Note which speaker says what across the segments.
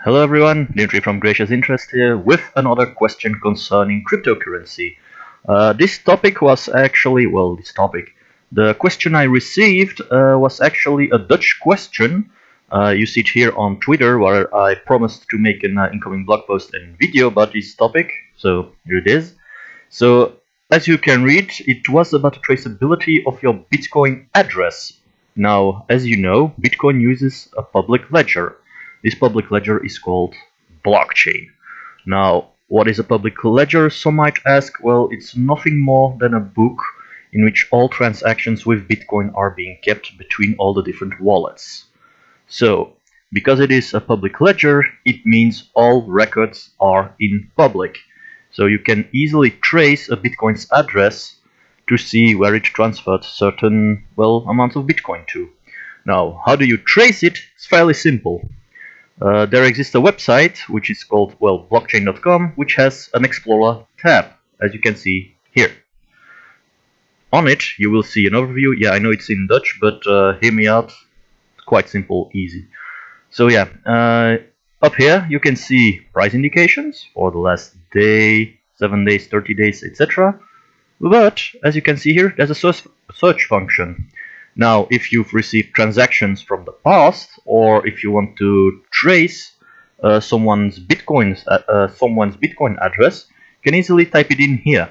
Speaker 1: Hello everyone, Dimitri from Gracious Interest here with another question concerning cryptocurrency. This topic was actually, the question I received was actually a Dutch question. You see it here on Twitter where I promised to make an incoming blog post and video about this topic, so here it is. So, as you can read, it was about the traceability of your Bitcoin address. Now, as you know, Bitcoin uses a public ledger. This public ledger is called blockchain. Now, what is a public ledger? Some might ask. Well, it's nothing more than a book in which all transactions with Bitcoin are being kept between all the different wallets. So, because it is a public ledger, it means all records are in public. So you can easily trace a Bitcoin's address to see where it transferred certain, amounts of Bitcoin to. Now, how do you trace it? It's fairly simple. There exists a website which is called, blockchain.com, which has an Explorer tab, as you can see here. On it, you will see an overview. Yeah, I know it's in Dutch, but hear me out. It's quite simple, easy. So yeah, up here you can see price indications for the last day, 7 days, 30 days, etc. But as you can see here, there's a search function. Now, if you've received transactions from the past, or if you want to trace someone's Bitcoin address, you can easily type it in here.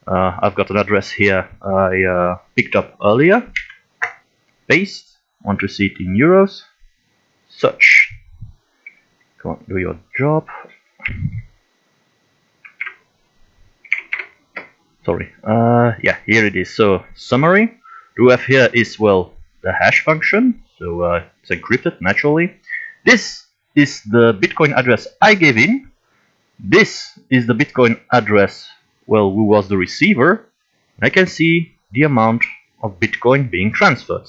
Speaker 1: I've got an address here I picked up earlier. Paste. Want to see it in euros? Search. Come on, do your job. Sorry. Yeah, here it is. So, summary. What we have here is, the hash function. So, it's encrypted naturally. This is the Bitcoin address I gave in. This is the Bitcoin address, who was the receiver. I can see the amount of Bitcoin being transferred.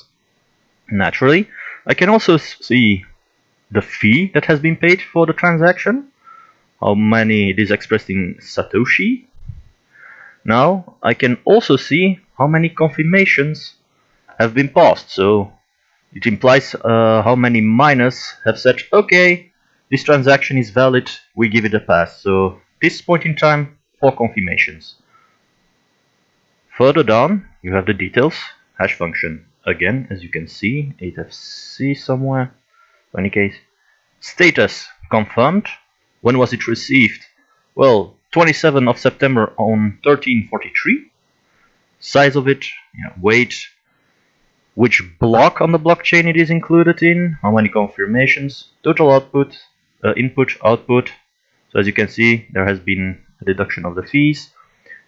Speaker 1: Naturally, I can also see the fee that has been paid for the transaction, how many it is expressed in Satoshi. Now, I can also see how many confirmations have been passed, so it implies how many miners have said, okay, this transaction is valid, we give it a pass. So, this point in time, 4 confirmations. Further down, you have the details, hash function. Again, as you can see, 8FC somewhere. In any case, status confirmed. When was it received? 27th of September on 1343. Size of it, weight, which block on the blockchain it is included in, how many confirmations, total output, input, output. So as you can see, there has been a deduction of the fees,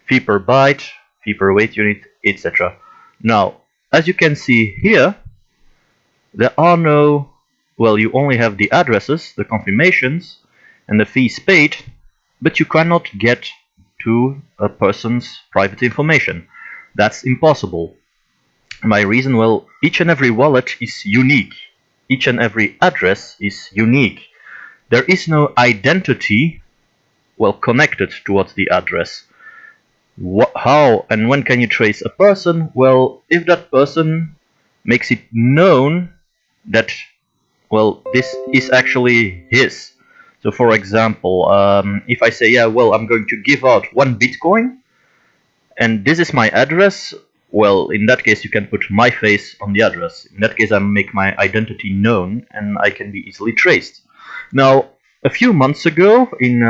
Speaker 1: fee per byte, fee per weight unit, etc. Now, as you can see here, there are no, you only have the addresses, the confirmations, and the fees paid, but you cannot get to a person's private information. That's impossible. My reason, each and every wallet is unique. Each and every address is unique. There is no identity, connected towards the address. How and when can you trace a person? Well, if that person makes it known that, this is actually his. So, for example, if I say, I'm going to give out 1 Bitcoin, and this is my address, in that case, you can put my face on the address. In that case, I make my identity known, and I can be easily traced. Now, a few months ago, in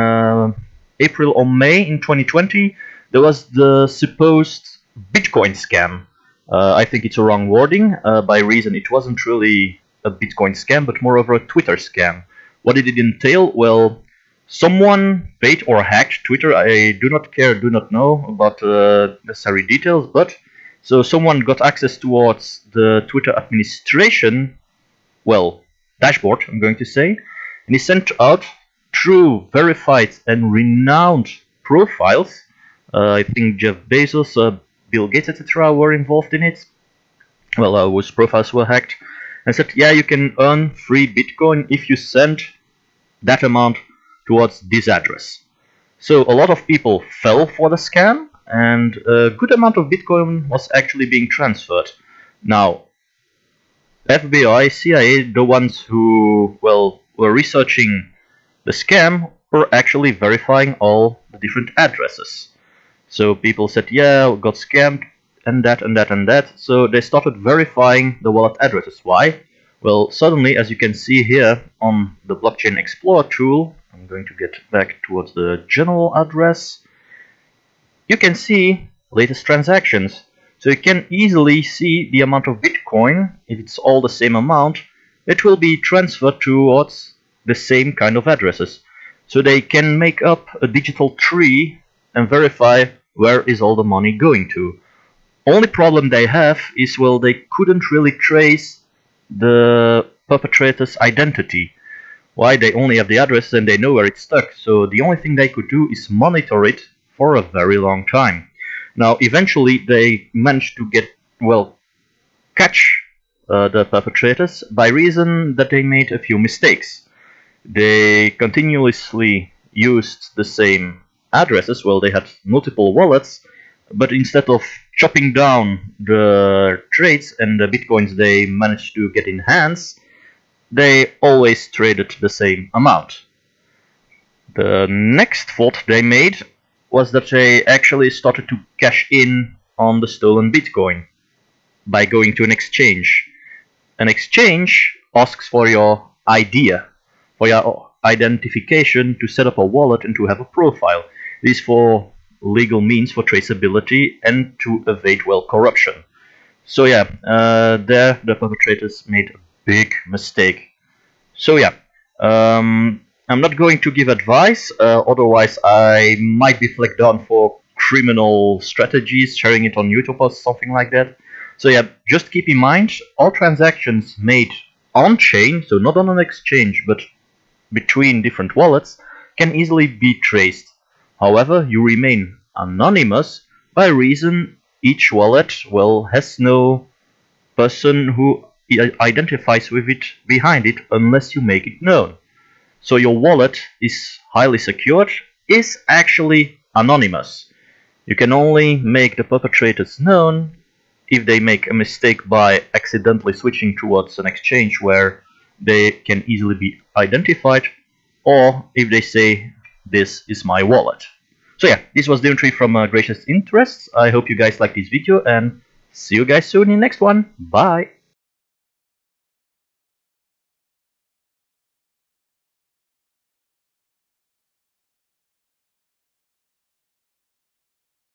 Speaker 1: April or May in 2020, there was the supposed Bitcoin scam. I think it's a wrong wording. By reason, it wasn't really a Bitcoin scam, but moreover a Twitter scam. What did it entail? Someone paid or hacked Twitter. I do not know about necessary details, but so someone got access towards the Twitter administration, dashboard, I'm going to say, and he sent out through verified and renowned profiles. I think Jeff Bezos, Bill Gates, etc. were involved in it. Whose profiles were hacked, and said, you can earn free Bitcoin if you send that amount towards this address. So a lot of people fell for the scam, and a good amount of Bitcoin was actually being transferred. Now, FBI, CIA, the ones who were researching The scam were actually verifying all the different addresses. So people said, yeah, got scammed, and that, and that, and that. So they started verifying the wallet addresses. Why? Well, suddenly, as you can see here on the Blockchain Explorer tool, I'm going to get back towards the general address. You can see latest transactions. So you can easily see the amount of Bitcoin. If it's all the same amount, it will be transferred towards the same kind of addresses. So they can make up a digital tree and verify where is all the money going to. Only problem they have is, well, they couldn't really trace the perpetrator's identity. Why? They only have the address and they know where it's stuck. So the only thing they could do is monitor it for a very long time. Now, eventually they managed to catch the perpetrators by reason that they made a few mistakes. They continuously used the same addresses. Well, they had multiple wallets, but instead of chopping down the trades and the bitcoins they managed to get in hands, they always traded the same amount. The next fault they made was that they actually started to cash in on the stolen bitcoin by going to an exchange. An exchange asks for your idea, for your identification to set up a wallet and to have a profile. This is for legal means, for traceability, and to evade, well, corruption. So yeah, there the perpetrators made a big mistake. So yeah, I'm not going to give advice, otherwise I might be flagged down for criminal strategies, sharing it on YouTube or something like that. So yeah, just keep in mind, all transactions made on-chain, so not on an exchange, but between different wallets, can easily be traced. However, you remain anonymous by reason each wallet, well, has no person who identifies with it behind it unless you make it known. So your wallet is highly secured, is actually anonymous. You can only make the perpetrators known if they make a mistake by accidentally switching towards an exchange where they can easily be identified, or if they say, this is my wallet. So yeah, this was the entry from Gracious Interests. I hope you guys liked this video, and see you guys soon in the next one. Bye!